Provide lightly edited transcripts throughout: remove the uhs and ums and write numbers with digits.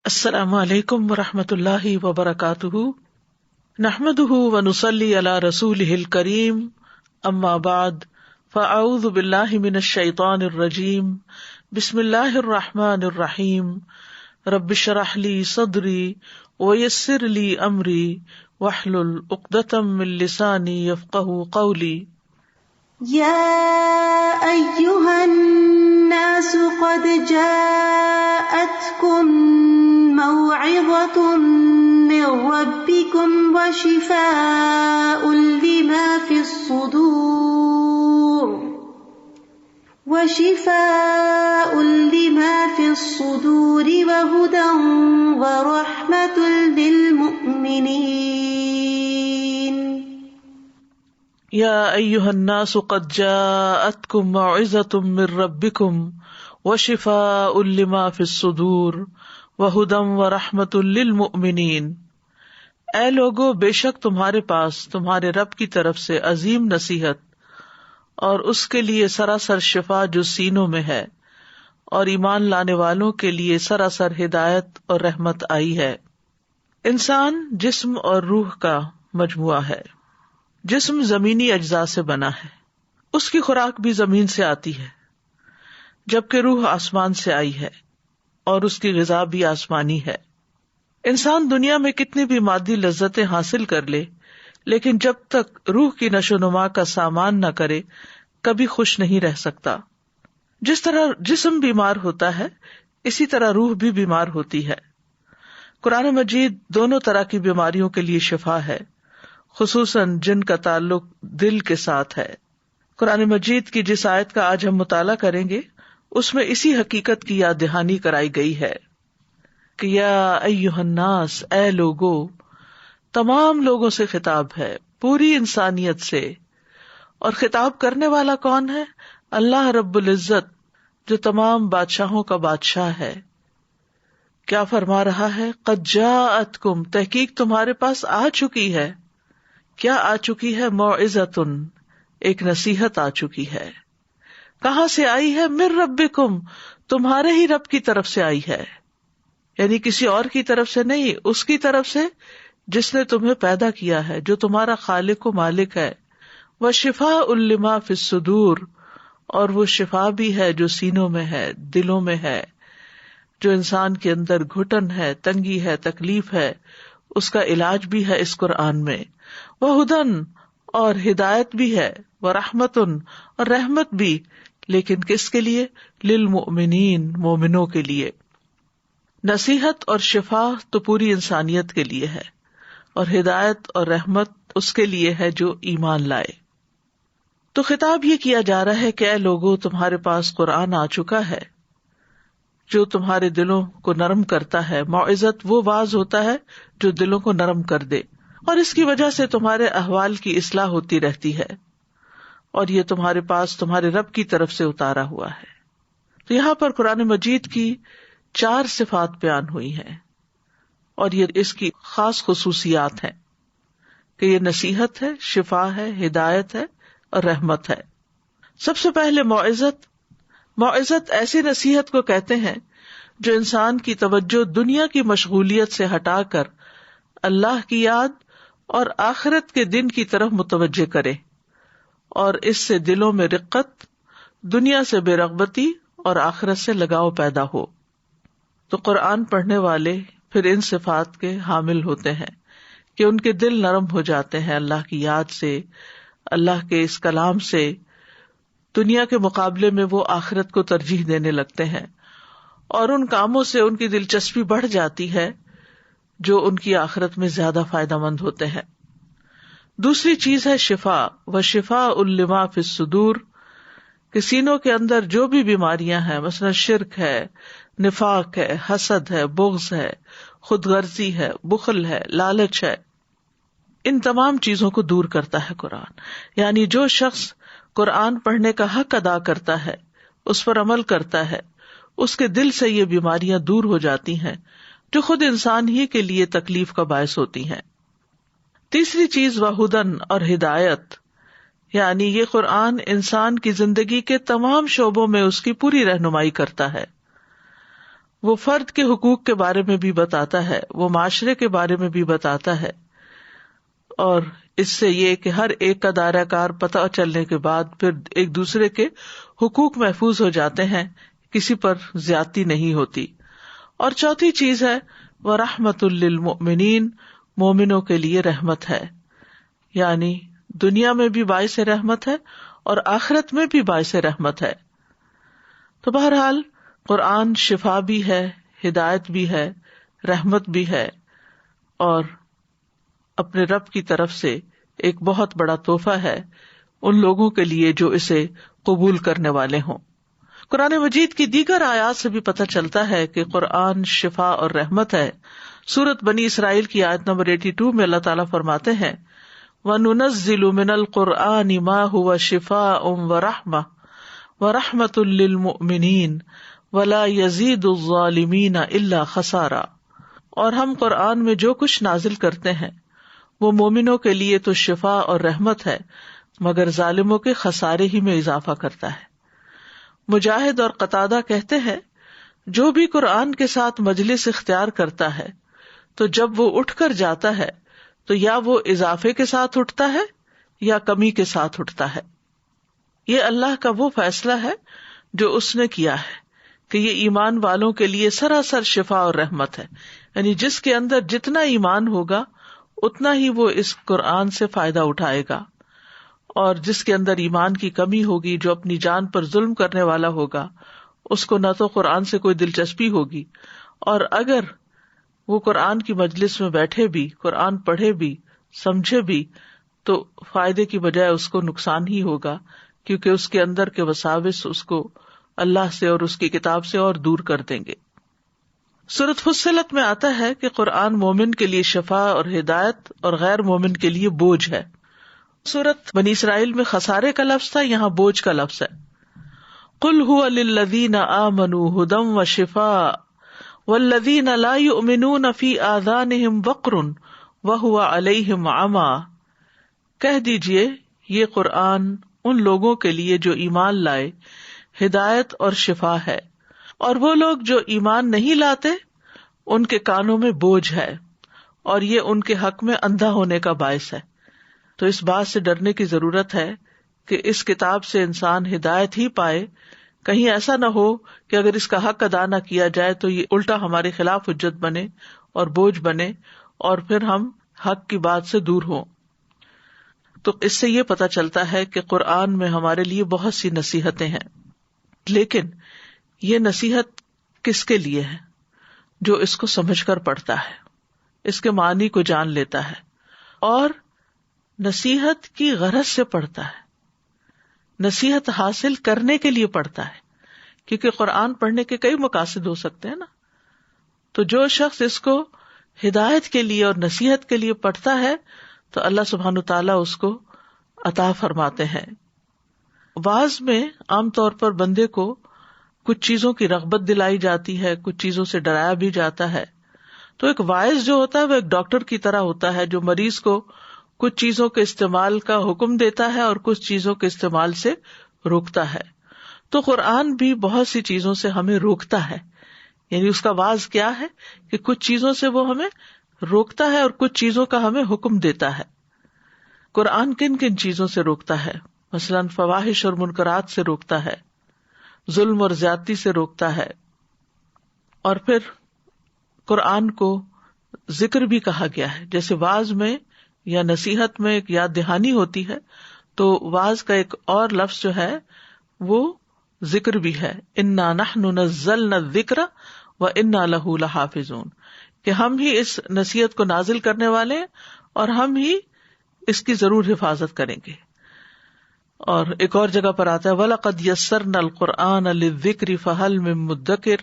السلام علیکم ورحمۃ اللہ وبرکاتہ، نحمده ونصلی علی رسولہ الکریم، اما بعد فاعوذ باللہ من الشیطان الرجیم، بسم اللہ الرحمن الرحیم، رب اشرح لی صدری ویسر لی امری واحلل عقدۃ من لسانی یفقہوا قولی۔ یا ایھا الناس قد جاءتکم موعظة من ربكم وشفاء لما في الصدور وهدى ورحمة للمؤمنين۔ یا ایھا الناس قد جاءتکم موعظة من ربکم وشفاء لما فی الصدور وہدی ورحمۃ للمؤمنین۔ اے لوگو، بے شک تمہارے پاس تمہارے رب کی طرف سے عظیم نصیحت اور اس کے لیے سراسر شفا جو سینوں میں ہے، اور ایمان لانے والوں کے لیے سراسر ہدایت اور رحمت آئی ہے۔ انسان جسم اور روح کا مجموعہ ہے۔ جسم زمینی اجزاء سے بنا ہے، اس کی خوراک بھی زمین سے آتی ہے، جبکہ روح آسمان سے آئی ہے اور اس کی غذا بھی آسمانی ہے۔ انسان دنیا میں کتنی بھی مادی لذتیں حاصل کر لے، لیکن جب تک روح کی نشو و نما کا سامان نہ کرے کبھی خوش نہیں رہ سکتا۔ جس طرح جسم بیمار ہوتا ہے، اسی طرح روح بھی بیمار ہوتی ہے۔ قرآن مجید دونوں طرح کی بیماریوں کے لیے شفا ہے، خصوصاً جن کا تعلق دل کے ساتھ ہے۔ قرآن مجید کی جس آیت کا آج ہم مطالعہ کریں گے، اس میں اسی حقیقت کی یاد دہانی کرائی گئی ہے کہ یا ایھا الناس، اے لوگو، تمام لوگوں سے خطاب ہے، پوری انسانیت سے۔ اور خطاب کرنے والا کون ہے؟ اللہ رب العزت، جو تمام بادشاہوں کا بادشاہ ہے۔ کیا فرما رہا ہے؟ قد جاءتکم، تحقیق تمہارے پاس آ چکی ہے۔ کیا آ چکی ہے؟ موعظۃ، ایک نصیحت آ چکی ہے۔ کہاں سے آئی ہے؟ من ربکم، تمہارے ہی رب کی طرف سے آئی ہے، یعنی کسی اور کی طرف سے نہیں، اس کی طرف سے جس نے تمہیں پیدا کیا ہے، جو تمہارا خالق و مالک ہے۔ وشفاء لما فی الصدور، اور وہ شفا بھی ہے جو سینوں میں ہے، دلوں میں ہے، جو انسان کے اندر گھٹن ہے، تنگی ہے، تکلیف ہے، اس کا علاج بھی ہے اس قرآن میں۔ وہدن، اور ہدایت بھی ہے، ورحمت، اور رحمت بھی، لیکن کس کے لیے؟ للمؤمنین، مومنوں کے لیے۔ نصیحت اور شفا تو پوری انسانیت کے لیے ہے، اور ہدایت اور رحمت اس کے لیے ہے جو ایمان لائے۔ تو خطاب یہ کیا جا رہا ہے کہ اے لوگو، تمہارے پاس قرآن آ چکا ہے جو تمہارے دلوں کو نرم کرتا ہے۔ موعظت وہ واعظ ہوتا ہے جو دلوں کو نرم کر دے، اور اس کی وجہ سے تمہارے احوال کی اصلاح ہوتی رہتی ہے، اور یہ تمہارے پاس تمہارے رب کی طرف سے اتارا ہوا ہے۔ تو یہاں پر قرآن مجید کی 4 صفات بیان ہوئی ہیں، اور یہ اس کی خاص خصوصیات ہیں کہ یہ نصیحت ہے، شفا ہے، ہدایت ہے اور رحمت ہے۔ سب سے پہلے معزت ایسی نصیحت کو کہتے ہیں جو انسان کی توجہ دنیا کی مشغولیت سے ہٹا کر اللہ کی یاد اور آخرت کے دن کی طرف متوجہ کرے، اور اس سے دلوں میں رقت، دنیا سے بے رغبتی اور آخرت سے لگاؤ پیدا ہو۔ تو قرآن پڑھنے والے پھر ان صفات کے حامل ہوتے ہیں کہ ان کے دل نرم ہو جاتے ہیں اللہ کی یاد سے، اللہ کے اس کلام سے۔ دنیا کے مقابلے میں وہ آخرت کو ترجیح دینے لگتے ہیں، اور ان کاموں سے ان کی دلچسپی بڑھ جاتی ہے جو ان کی آخرت میں زیادہ فائدہ مند ہوتے ہیں۔ دوسری چیز ہے شفا، وشفاء لما فی الصدور، کہ سینوں کے اندر جو بھی بیماریاں ہیں، مثلا شرک ہے، نفاق ہے، حسد ہے، بغض ہے، خود غرضی ہے، بخل ہے، لالچ ہے، ان تمام چیزوں کو دور کرتا ہے قرآن۔ یعنی جو شخص قرآن پڑھنے کا حق ادا کرتا ہے، اس پر عمل کرتا ہے، اس کے دل سے یہ بیماریاں دور ہو جاتی ہیں جو خود انسان ہی کے لیے تکلیف کا باعث ہوتی ہیں۔ تیسری چیز وہدن، اور ہدایت، یعنی یہ قرآن انسان کی زندگی کے تمام شعبوں میں اس کی پوری رہنمائی کرتا ہے، وہ فرد کے حقوق کے بارے میں بھی بتاتا ہے، وہ معاشرے کے بارے میں بھی بتاتا ہے، اور اس سے یہ کہ ہر ایک کا دائرہ کار پتہ چلنے کے بعد پھر ایک دوسرے کے حقوق محفوظ ہو جاتے ہیں، کسی پر زیادتی نہیں ہوتی۔ اور چوتھی چیز ہے وَرَحْمَةٌ لِّلْمُؤْمِنِينَ، مومنوں کے لیے رحمت ہے، یعنی دنیا میں بھی باعث رحمت ہے اور آخرت میں بھی باعث رحمت ہے۔ تو بہرحال قرآن شفا بھی ہے، ہدایت بھی ہے، رحمت بھی ہے، اور اپنے رب کی طرف سے ایک بہت بڑا تحفہ ہے ان لوگوں کے لیے جو اسے قبول کرنے والے ہوں۔ قرآن مجید کی دیگر آیات سے بھی پتہ چلتا ہے کہ قرآن شفا اور رحمت ہے۔ سورۃ بنی اسرائیل کی آیت نمبر 82 میں اللہ تعالیٰ فرماتے ہیں وَنُنَزِّلُ مِنَ الْقُرْآنِ مَا هُوَ شِفَاءٌ وَرَحْمَةٌ وَرَحْمَةٌ لِّلْمُؤْمِنِينَ وَلَا يَزِيدُ الظَّالِمِينَ إِلَّا خَسَارًا، اور ہم قرآن میں جو کچھ نازل کرتے ہیں وہ مومنوں کے لیے تو شفا اور رحمت ہے، مگر ظالموں کے خسارے ہی میں اضافہ کرتا ہے۔ مجاہد اور قتادہ کہتے ہیں جو بھی قرآن کے ساتھ مجلس اختیار کرتا ہے تو جب وہ اٹھ کر جاتا ہے تو یا وہ اضافے کے ساتھ اٹھتا ہے یا کمی کے ساتھ اٹھتا ہے۔ یہ اللہ کا وہ فیصلہ ہے جو اس نے کیا ہے کہ یہ ایمان والوں کے لیے سراسر شفا اور رحمت ہے، یعنی جس کے اندر جتنا ایمان ہوگا اتنا ہی وہ اس قرآن سے فائدہ اٹھائے گا، اور جس کے اندر ایمان کی کمی ہوگی، جو اپنی جان پر ظلم کرنے والا ہوگا، اس کو نہ تو قرآن سے کوئی دلچسپی ہوگی، اور اگر وہ قرآن کی مجلس میں بیٹھے بھی، قرآن پڑھے بھی، سمجھے بھی، تو فائدے کی بجائے اس کو نقصان ہی ہوگا، کیونکہ اس کے اندر کے وساوس اس کو اللہ سے اور اس کی کتاب سے اور دور کر دیں گے۔ سورۃ فصلت میں آتا ہے کہ قرآن مومن کے لیے شفا اور ہدایت اور غیر مومن کے لیے بوجھ ہے۔ سورۃ بنی اسرائیل میں خسارے کا لفظ تھا، یہاں بوجھ کا لفظ ہے۔ قُلْ هُوَ لِلَّذِينَ آمَنُوا هُدًى وَشِفَاءٌ وَالَّذِينَ لَا يُؤْمِنُونَ فِي آذَانِهِمْ وَقْرٌ وَهُوَ عَلَيْهِمْ عَمًى، کہہ دیجئے یہ قرآن ان لوگوں کے لیے جو ایمان لائے ہدایت اور شفا ہے، اور وہ لوگ جو ایمان نہیں لاتے ان کے کانوں میں بوجھ ہے، اور یہ ان کے حق میں اندھا ہونے کا باعث ہے۔ تو اس بات سے ڈرنے کی ضرورت ہے کہ اس کتاب سے انسان ہدایت ہی پائے، کہیں ایسا نہ ہو کہ اگر اس کا حق ادا نہ کیا جائے تو یہ الٹا ہمارے خلاف حجت بنے اور بوجھ بنے، اور پھر ہم حق کی بات سے دور ہوں۔ تو اس سے یہ پتہ چلتا ہے کہ قرآن میں ہمارے لیے بہت سی نصیحتیں ہیں، لیکن یہ نصیحت کس کے لیے ہے؟ جو اس کو سمجھ کر پڑھتا ہے، اس کے معنی کو جان لیتا ہے، اور نصیحت کی غرض سے پڑھتا ہے، نصیحت حاصل کرنے کے لیے پڑھتا ہے، کیونکہ قرآن پڑھنے کے کئی مقاصد ہو سکتے ہیں نا۔ تو جو شخص اس کو ہدایت کے لیے اور نصیحت کے لیے پڑھتا ہے تو اللہ سبحانہ تعالیٰ اس کو عطا فرماتے ہیں۔ وعظ میں عام طور پر بندے کو کچھ چیزوں کی رغبت دلائی جاتی ہے، کچھ چیزوں سے ڈرایا بھی جاتا ہے۔ تو ایک واعظ جو ہوتا ہے وہ ایک ڈاکٹر کی طرح ہوتا ہے، جو مریض کو کچھ چیزوں کے استعمال کا حکم دیتا ہے اور کچھ چیزوں کے استعمال سے روکتا ہے۔ تو قرآن بھی بہت سی چیزوں سے ہمیں روکتا ہے، یعنی اس کا واعظ کیا ہے کہ کچھ چیزوں سے وہ ہمیں روکتا ہے اور کچھ چیزوں کا ہمیں حکم دیتا ہے۔ قرآن کن کن چیزوں سے روکتا ہے؟ مثلاً فواحش اور منکرات سے روکتا ہے، ظلم اور زیادتی سے روکتا ہے، اور پھر قرآن کو ذکر بھی کہا گیا ہے، جیسے وعظ میں یا نصیحت میں ایک یاد دہانی ہوتی ہے، تو وعظ کا ایک اور لفظ جو ہے وہ ذکر بھی ہے، انا نحن نزلنا الذکر وانا لہ لحافظون، کہ ہم ہی اس نصیحت کو نازل کرنے والے ہیں اور ہم ہی اس کی ضرور حفاظت کریں گے۔ اور ایک اور جگہ پر آتا ہے وَلَقَدْ يَسَّرْنَا الْقُرْآنَ لِلذِّكْرِ فَهَلْ مِن مُدَّكِرٍ،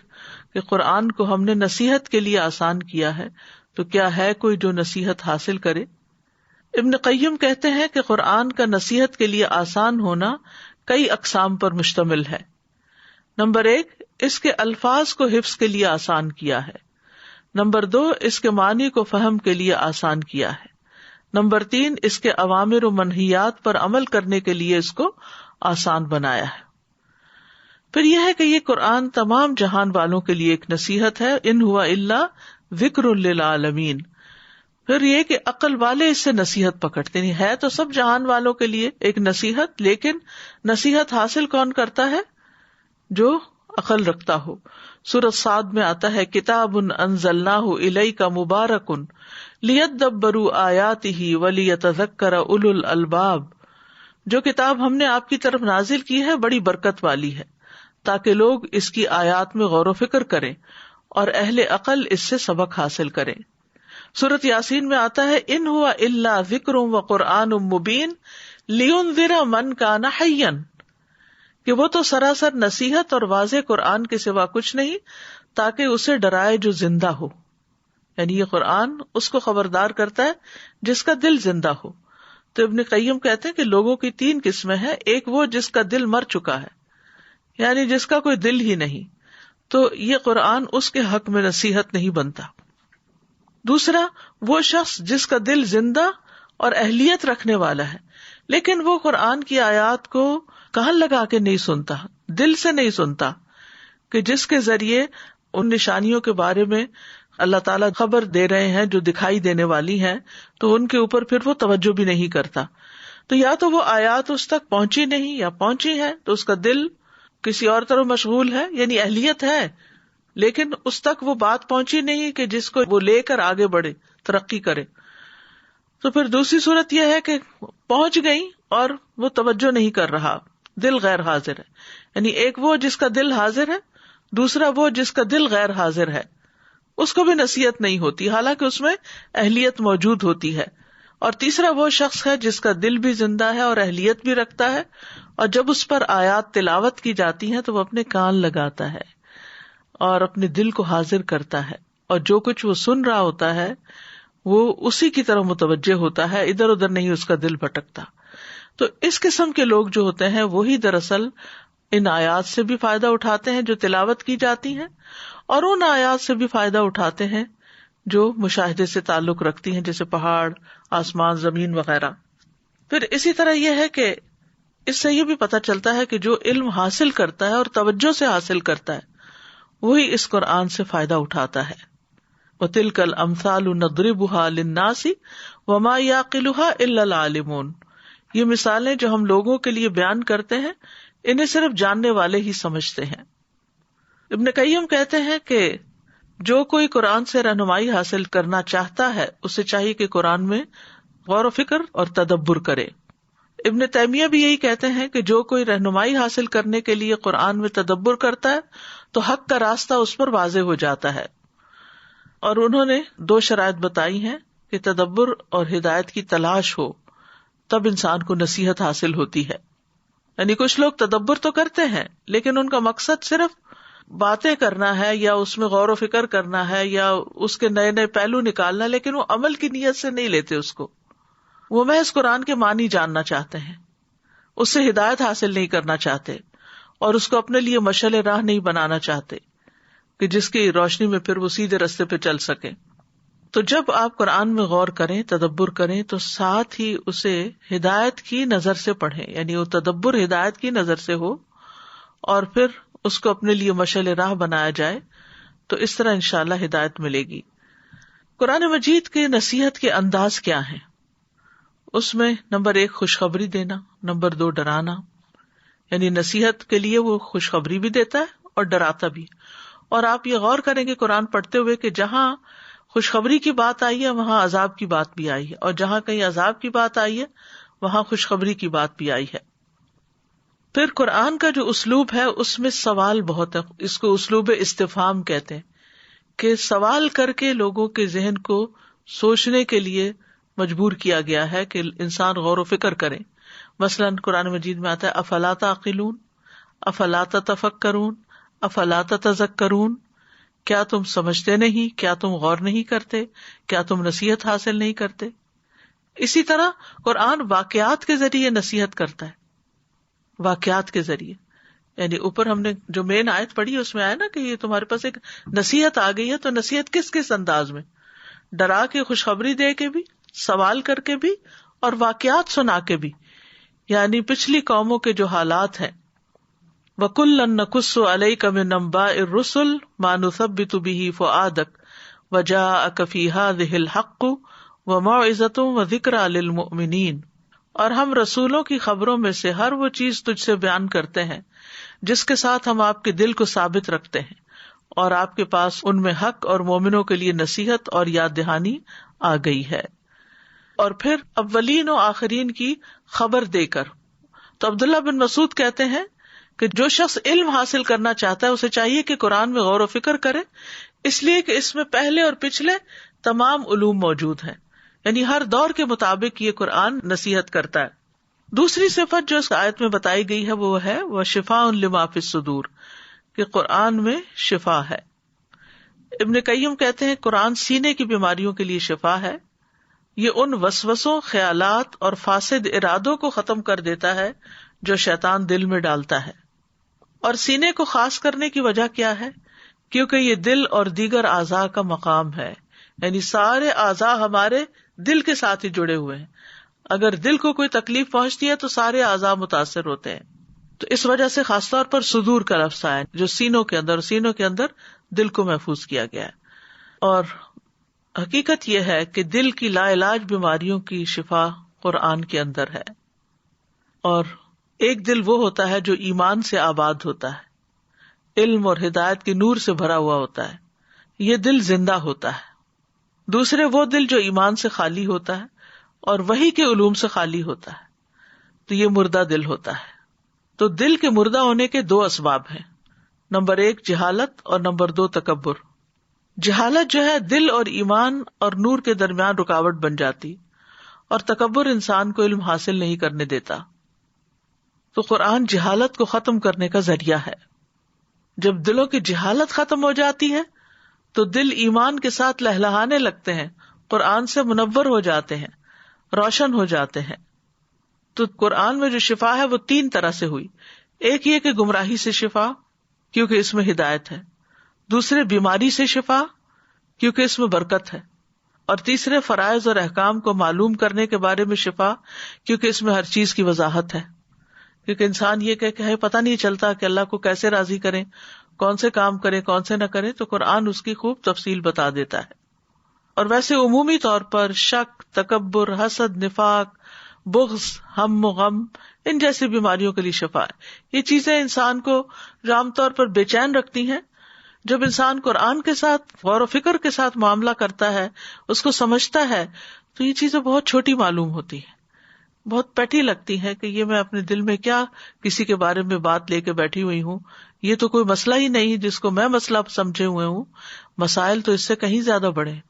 کہ قرآن کو ہم نے نصیحت کے لیے آسان کیا ہے، تو کیا ہے کوئی جو نصیحت حاصل کرے؟ ابن قیم کہتے ہیں کہ قرآن کا نصیحت کے لیے آسان ہونا کئی اقسام پر مشتمل ہے۔ نمبر 1، اس کے الفاظ کو حفظ کے لیے آسان کیا ہے۔ نمبر 2، اس کے معنی کو فہم کے لیے آسان کیا ہے۔ نمبر 3، اس کے اوامر و منہیات پر عمل کرنے کے لیے اس کو آسان بنایا ہے۔ پھر یہ ہے کہ یہ قرآن تمام جہان والوں کے لیے ایک نصیحت ہے. ان ہوا الا ذکر للعالمین. پھر یہ کہ عقل والے اس سے نصیحت پکڑتے نہیں. ہے تو سب جہان والوں کے لیے ایک نصیحت، لیکن نصیحت حاصل کون کرتا ہے؟ جو عقل رکھتا ہو. سورۃ صاد میں آتا ہے کتاب انزلناہ الیک مبارک لیدبروا آیاتہ ولیتذکر اولو الالباب. جو کتاب ہم نے آپ کی طرف نازل کی ہے بڑی برکت والی ہے تاکہ لوگ اس کی آیات میں غور و فکر کریں اور اہل عقل اس سے سبق حاصل کریں. سورۃ یاسین میں آتا ہے ان ہوا الا ذکر وقرآن مبین لینذر من کان حیا، کہ وہ تو سراسر نصیحت اور واضح قرآن کے سوا کچھ نہیں تاکہ اسے ڈرائے جو زندہ ہو. یعنی یہ قرآن اس کو خبردار کرتا ہے جس کا دل زندہ ہو. تو ابن قیم کہتے ہیں کہ لوگوں کی 3 قسمیں ہیں. ایک وہ جس کا دل مر چکا ہے، یعنی جس کا کوئی دل ہی نہیں، تو یہ قرآن اس کے حق میں نصیحت نہیں بنتا. دوسرا وہ شخص جس کا دل زندہ اور اہلیت رکھنے والا ہے، لیکن وہ قرآن کی آیات کو کان لگا کے نہیں سنتا، دل سے نہیں سنتا، کہ جس کے ذریعے ان نشانیوں کے بارے میں اللہ تعالیٰ خبر دے رہے ہیں جو دکھائی دینے والی ہیں، تو ان کے اوپر پھر وہ توجہ بھی نہیں کرتا. تو یا تو وہ آیات اس تک پہنچی نہیں یا پہنچی ہے تو اس کا دل کسی اور طرف مشغول ہے، یعنی اہلیت ہے لیکن اس تک وہ بات پہنچی نہیں کہ جس کو وہ لے کر آگے بڑھے، ترقی کرے. تو پھر دوسری صورت یہ ہے کہ پہنچ گئی اور وہ توجہ نہیں کر رہا، دل غیر حاضر ہے. یعنی ایک وہ جس کا دل حاضر ہے، دوسرا وہ جس کا دل غیر حاضر ہے، اس کو بھی نصیحت نہیں ہوتی حالانکہ اس میں اہلیت موجود ہوتی ہے. اور تیسرا وہ شخص ہے جس کا دل بھی زندہ ہے اور اہلیت بھی رکھتا ہے، اور جب اس پر آیات تلاوت کی جاتی ہیں تو وہ اپنے کان لگاتا ہے اور اپنے دل کو حاضر کرتا ہے، اور جو کچھ وہ سن رہا ہوتا ہے وہ اسی کی طرف متوجہ ہوتا ہے، ادھر ادھر نہیں اس کا دل بھٹکتا. تو اس قسم کے لوگ جو ہوتے ہیں وہی دراصل ان آیات سے بھی فائدہ اٹھاتے ہیں جو تلاوت کی جاتی ہیں، اور ان آیات سے بھی فائدہ اٹھاتے ہیں جو مشاہدے سے تعلق رکھتی ہیں، جیسے پہاڑ، آسمان، زمین وغیرہ. پھر اسی طرح یہ ہے کہ اس سے یہ بھی پتہ چلتا ہے کہ جو علم حاصل کرتا ہے اور توجہ سے حاصل کرتا ہے وہی اس قرآن سے فائدہ اٹھاتا ہے. وَتِلْكَ الْأَمْثَالُ نَضْرِبُهَا لِلنَّاسِ وَمَا يَعْقِلُهَا إِلَّا الْعَالِمُونَ. یہ مثالیں جو ہم لوگوں کے لیے بیان کرتے ہیں انہیں صرف جاننے والے ہی سمجھتے ہیں. ابن قیم کہتے ہیں کہ جو کوئی قرآن سے رہنمائی حاصل کرنا چاہتا ہے اسے چاہیے کہ قرآن میں غور و فکر اور تدبر کرے. ابن تیمیہ بھی یہی کہتے ہیں کہ جو کوئی رہنمائی حاصل کرنے کے لیے قرآن میں تدبر کرتا ہے تو حق کا راستہ اس پر واضح ہو جاتا ہے. اور انہوں نے 2 شرائط بتائی ہیں کہ تدبر اور ہدایت کی تلاش ہو تب انسان کو نصیحت حاصل ہوتی ہے. یعنی کچھ لوگ تدبر تو کرتے ہیں لیکن ان کا مقصد صرف باتیں کرنا ہے یا اس میں غور و فکر کرنا ہے یا اس کے نئے نئے پہلو نکالنا، لیکن وہ عمل کی نیت سے نہیں لیتے اس کو. وہ محض قرآن کے معنی جاننا چاہتے ہیں، اس سے ہدایت حاصل نہیں کرنا چاہتے اور اس کو اپنے لیے مشعل راہ نہیں بنانا چاہتے کہ جس کی روشنی میں پھر وہ سیدھے راستے پہ چل سکیں. تو جب آپ قرآن میں غور کریں، تدبر کریں تو ساتھ ہی اسے ہدایت کی نظر سے پڑھیں، یعنی وہ تدبر ہدایت کی نظر سے ہو اور پھر اس کو اپنے لیے مشعل راہ بنایا جائے، تو اس طرح انشاءاللہ ہدایت ملے گی. قرآن مجید کے نصیحت کے انداز کیا ہیں؟ اس میں نمبر 1 خوشخبری دینا، نمبر 2 ڈرانا. یعنی نصیحت کے لیے وہ خوشخبری بھی دیتا ہے اور ڈراتا بھی. اور آپ یہ غور کریں گے قرآن پڑھتے ہوئے کہ جہاں خوشخبری کی بات آئی ہے وہاں عذاب کی بات بھی آئی ہے، اور جہاں کہیں عذاب کی بات آئی ہے وہاں خوشخبری کی بات بھی آئی ہے. پھر قرآن کا جو اسلوب ہے اس میں سوال بہت ہے، اس کو اسلوب استفہام کہتے ہیں، کہ سوال کر کے لوگوں کے ذہن کو سوچنے کے لیے مجبور کیا گیا ہے کہ انسان غور و فکر کرے. مثلاً قرآن مجید میں آتا ہے افلا تعقلون، افلا تتفکرون، افلا تتذکرون. کیا تم سمجھتے نہیں؟ کیا تم غور نہیں کرتے؟ کیا تم نصیحت حاصل نہیں کرتے؟ اسی طرح قرآن واقعات کے ذریعے نصیحت کرتا ہے، واقعات کے ذریعے. یعنی اوپر ہم نے جو مین آیت پڑھی اس میں آیا نا کہ یہ تمہارے پاس ایک نصیحت آ گئی ہے، تو نصیحت کس کس انداز میں؟ ڈرا کے، خوشخبری دے کے بھی، سوال کر کے بھی، اور واقعات سنا کے بھی. یعنی پچھلی قوموں کے جو حالات ہیں وَكُلًّا نَّقُصُّ عَلَيْكَ مِنْ أَنبَاءِ الرُّسُلِ مَا نُثَبِّتُ بِهِ فُؤَادَكَ وَجَاءَكَ فِي هَٰذِهِ الْحَقُّ وَمَوْعِظَةٌ وَذِكْرَىٰ لِلْمُؤْمِنِينَ، اور ہم رسولوں کی خبروں میں سے ہر وہ چیز تجھ سے بیان کرتے ہیں جس کے ساتھ ہم آپ کے دل کو ثابت رکھتے ہیں، اور آپ کے پاس ان میں حق اور مومنوں کے لیے نصیحت اور یاد دہانی آ گئی ہے۔ اور پھر اولین و آخرین کی خبر دے کر۔ تو عبداللہ بن مسعود کہتے ہیں کہ جو شخص علم حاصل کرنا چاہتا ہے اسے چاہیے کہ قرآن میں غور و فکر کرے، اس لیے کہ اس میں پہلے اور پچھلے تمام علوم موجود ہیں، یعنی ہر دور کے مطابق یہ قرآن نصیحت کرتا ہے۔ دوسری صفت جو اس آیت میں بتائی گئی ہے وہ ہے وَشِفَاءٌ لِمَا فِی الصُّدُورِ، کہ قرآن میں شفا ہے۔ ابن قیم کہتے ہیں قرآن سینے کی بیماریوں کے لیے شفا ہے، یہ ان وسوسوں، خیالات اور فاسد ارادوں کو ختم کر دیتا ہے جو شیطان دل میں ڈالتا ہے۔ اور سینے کو خاص کرنے کی وجہ کیا ہے؟ کیونکہ یہ دل اور دیگر اعضاء کا مقام ہے، یعنی سارے اعضاء ہمارے دل کے ساتھ ہی جڑے ہوئے ہیں، اگر دل کو کوئی تکلیف پہنچتی ہے تو سارے اعضاء متاثر ہوتے ہیں۔ تو اس وجہ سے خاص طور پر صدور کا لفظ آیا جو سینوں کے اندر دل کو محفوظ کیا گیا ہے۔ اور حقیقت یہ ہے کہ دل کی لا علاج بیماریوں کی شفا قرآن کے اندر ہے۔ اور ایک دل وہ ہوتا ہے جو ایمان سے آباد ہوتا ہے، علم اور ہدایت کے نور سے بھرا ہوا ہوتا ہے، یہ دل زندہ ہوتا ہے۔ دوسرے وہ دل جو ایمان سے خالی ہوتا ہے اور وحی کے علوم سے خالی ہوتا ہے، تو یہ مردہ دل ہوتا ہے۔ تو دل کے مردہ ہونے کے دو اسباب ہیں، نمبر 1 جہالت اور نمبر 2 تکبر۔ جہالت جو ہے دل اور ایمان اور نور کے درمیان رکاوٹ بن جاتی، اور تکبر انسان کو علم حاصل نہیں کرنے دیتا۔ تو قرآن جہالت کو ختم کرنے کا ذریعہ ہے۔ جب دلوں کی جہالت ختم ہو جاتی ہے تو دل ایمان کے ساتھ لہلہانے لگتے ہیں، قرآن سے منور ہو جاتے ہیں، روشن ہو جاتے ہیں۔ تو قرآن میں جو شفا ہے وہ 3 طرح سے ہوئی۔ ایک یہ کہ گمراہی سے شفا کیونکہ اس میں ہدایت ہے، دوسرے بیماری سے شفا کیونکہ اس میں برکت ہے، اور تیسرے فرائض اور احکام کو معلوم کرنے کے بارے میں شفا کیونکہ اس میں ہر چیز کی وضاحت ہے۔ کیونکہ انسان یہ کہ پتہ نہیں چلتا کہ اللہ کو کیسے راضی کریں، کون سے کام کریں کون سے نہ کریں، تو قرآن اس کی خوب تفصیل بتا دیتا ہے۔ اور ویسے عمومی طور پر شک، تکبر، حسد، نفاق، بغض، ہم و غم، ان جیسی بیماریوں کے لیے شفا ہے۔ یہ چیزیں انسان کو جو عام طور پر بے چین رکھتی ہیں، جب انسان قرآن کے ساتھ غور و فکر کے ساتھ معاملہ کرتا ہے، اس کو سمجھتا ہے، تو یہ چیزیں بہت چھوٹی معلوم ہوتی ہیں، بہت پیٹی لگتی ہے کہ یہ میں اپنے دل میں کیا کسی کے بارے میں بات لے کے بیٹھی ہوئی ہوں، یہ تو کوئی مسئلہ ہی نہیں جس کو میں مسئلہ سمجھے ہوئے ہوں، مسائل تو اس سے کہیں زیادہ بڑے ہیں۔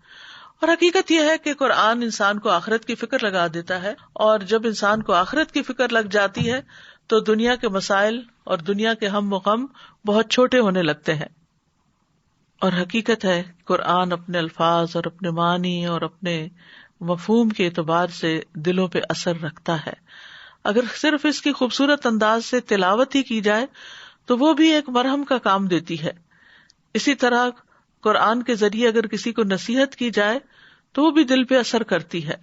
اور حقیقت یہ ہے کہ قرآن انسان کو آخرت کی فکر لگا دیتا ہے، اور جب انسان کو آخرت کی فکر لگ جاتی ہے تو دنیا کے مسائل اور دنیا کے ہم و غم بہت چھوٹے ہونے لگتے ہیں۔ اور حقیقت ہے قرآن اپنے الفاظ اور اپنے معنی اور اپنے مفہوم کے اعتبار سے دلوں پہ اثر رکھتا ہے۔ اگر صرف اس کی خوبصورت انداز سے تلاوت ہی کی جائے تو وہ بھی ایک مرہم کا کام دیتی ہے۔ اسی طرح قرآن کے ذریعے اگر کسی کو نصیحت کی جائے تو وہ بھی دل پہ اثر کرتی ہے۔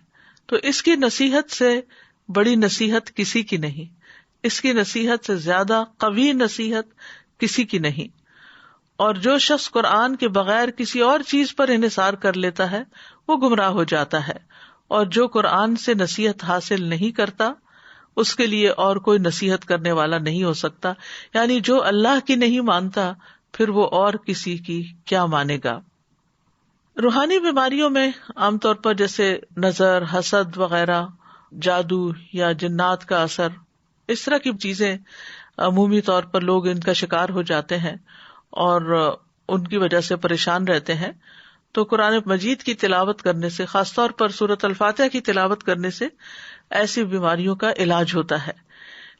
تو اس کی نصیحت سے بڑی نصیحت کسی کی نہیں، اس کی نصیحت سے زیادہ قوی نصیحت کسی کی نہیں۔ اور جو شخص قرآن کے بغیر کسی اور چیز پر انحصار کر لیتا ہے وہ گمراہ ہو جاتا ہے، اور جو قرآن سے نصیحت حاصل نہیں کرتا اس کے لیے اور کوئی نصیحت کرنے والا نہیں ہو سکتا۔ یعنی جو اللہ کی نہیں مانتا پھر وہ اور کسی کی کیا مانے گا۔ روحانی بیماریوں میں عام طور پر جیسے نظر، حسد وغیرہ، جادو یا جنات کا اثر، اس طرح کی چیزیں عمومی طور پر لوگ ان کا شکار ہو جاتے ہیں اور ان کی وجہ سے پریشان رہتے ہیں۔ تو قرآن مجید کی تلاوت کرنے سے، خاص طور پر سورۃ الفاتحہ کی تلاوت کرنے سے ایسی بیماریوں کا علاج ہوتا ہے۔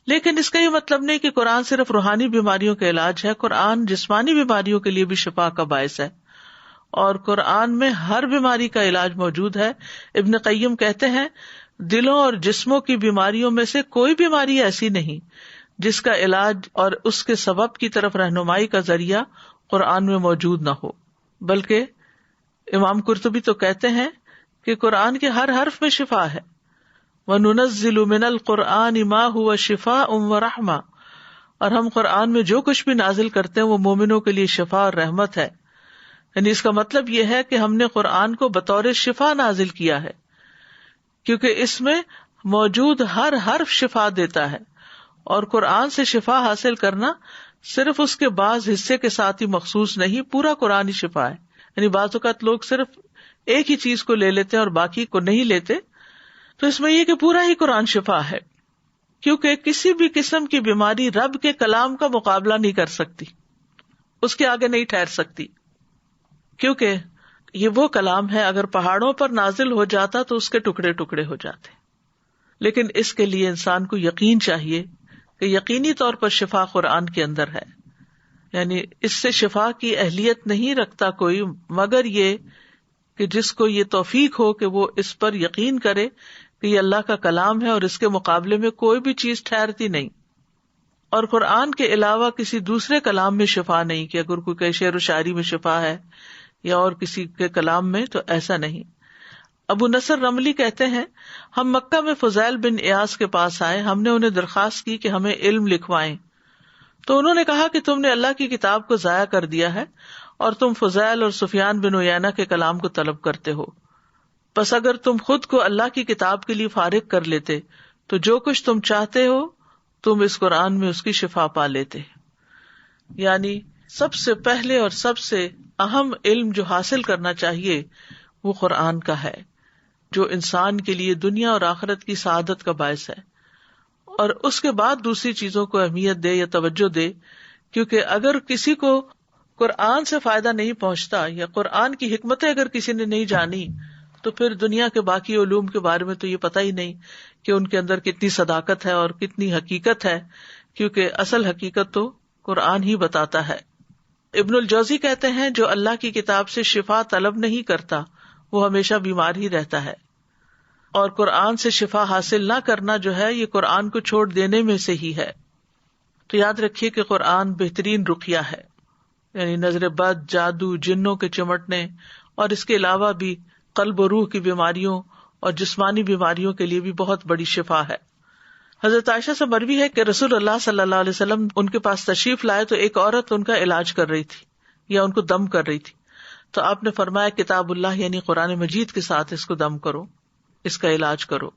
لیکن اس کا یہ مطلب نہیں کہ قرآن صرف روحانی بیماریوں کا علاج ہے، قرآن جسمانی بیماریوں کے لیے بھی شفا کا باعث ہے، اور قرآن میں ہر بیماری کا علاج موجود ہے۔ ابن قیم کہتے ہیں دلوں اور جسموں کی بیماریوں میں سے کوئی بیماری ایسی نہیں جس کا علاج اور اس کے سبب کی طرف رہنمائی کا ذریعہ قرآن میں موجود نہ ہو، بلکہ امام قرطبی تو کہتے ہیں کہ قرآن کے ہر حرف میں شفا ہے۔ وَنُنَزِّلُ مِنَ الْقُرْآنِ مَا هُوَ شِفَاءٌ وَرَحْمَةٌ، اور ہم قرآن میں جو کچھ بھی نازل کرتے ہیں وہ مومنوں کے لیے شفا اور رحمت ہے. یعنی اس کا مطلب یہ ہے کہ ہم نے قرآن کو بطور شفا نازل کیا ہے، کیونکہ اس میں موجود ہر حرف شفا دیتا ہے، اور قرآن سے شفا حاصل کرنا صرف اس کے بعض حصے کے ساتھ ہی مخصوص نہیں، پورا قرآن ہی شفا ہے. یعنی بعض اوقات لوگ صرف ایک ہی چیز کو لے لیتے ہیں اور باقی کو نہیں لیتے، تو اس میں یہ کہ پورا ہی قرآن شفا ہے، کیونکہ کسی بھی قسم کی بیماری رب کے کلام کا مقابلہ نہیں کر سکتی، اس کے آگے نہیں ٹھہر سکتی، کیونکہ یہ وہ کلام ہے اگر پہاڑوں پر نازل ہو جاتا تو اس کے ٹکڑے ٹکڑے ہو جاتے. لیکن اس کے لیے انسان کو یقین چاہیے کہ یقینی طور پر شفا قرآن کے اندر ہے. یعنی اس سے شفا کی اہلیت نہیں رکھتا کوئی مگر یہ کہ جس کو یہ توفیق ہو کہ وہ اس پر یقین کرے کہ یہ اللہ کا کلام ہے اور اس کے مقابلے میں کوئی بھی چیز ٹھہرتی نہیں. اور قرآن کے علاوہ کسی دوسرے کلام میں شفا نہیں کہ اگر کوئی کہ شعر و شاعری میں شفا ہے یا اور کسی کے کلام میں، تو ایسا نہیں. ابو نصر رملی کہتے ہیں ہم مکہ میں فضیل بن ایاس کے پاس آئے، ہم نے انہیں درخواست کی کہ ہمیں علم لکھوائیں، تو انہوں نے کہا کہ تم نے اللہ کی کتاب کو ضائع کر دیا ہے اور تم فضیل اور سفیان بن عیینہ کے کلام کو طلب کرتے ہو. بس اگر تم خود کو اللہ کی کتاب کے لیے فارغ کر لیتے تو جو کچھ تم چاہتے ہو تم اس قرآن میں اس کی شفا پا لیتے. یعنی سب سے پہلے اور سب سے اہم علم جو حاصل کرنا چاہیے وہ قرآن کا ہے، جو انسان کے لیے دنیا اور آخرت کی سعادت کا باعث ہے، اور اس کے بعد دوسری چیزوں کو اہمیت دے یا توجہ دے. کیونکہ اگر کسی کو قرآن سے فائدہ نہیں پہنچتا یا قرآن کی حکمتیں اگر کسی نے نہیں جانی تو پھر دنیا کے باقی علوم کے بارے میں تو یہ پتہ ہی نہیں کہ ان کے اندر کتنی صداقت ہے اور کتنی حقیقت ہے، کیونکہ اصل حقیقت تو قرآن ہی بتاتا ہے. ابن الجوزی کہتے ہیں جو اللہ کی کتاب سے شفا طلب نہیں کرتا وہ ہمیشہ بیمار ہی رہتا ہے، اور قرآن سے شفا حاصل نہ کرنا جو ہے یہ قرآن کو چھوڑ دینے میں سے ہی ہے. تو یاد رکھیے کہ قرآن بہترین رقیہ ہے، یعنی نظر بد، جادو، جنوں کے چمٹنے اور اس کے علاوہ بھی قلب و روح کی بیماریوں اور جسمانی بیماریوں کے لیے بھی بہت بڑی شفا ہے. حضرت عائشہ سے مروی ہے کہ رسول اللہ صلی اللہ علیہ وسلم ان کے پاس تشریف لائے تو ایک عورت ان کا علاج کر رہی تھی یا ان کو دم کر رہی تھی، تو آپ نے فرمایا کتاب اللہ یعنی قرآن مجید کے ساتھ اس کو دم کرو، اس کا علاج کرو.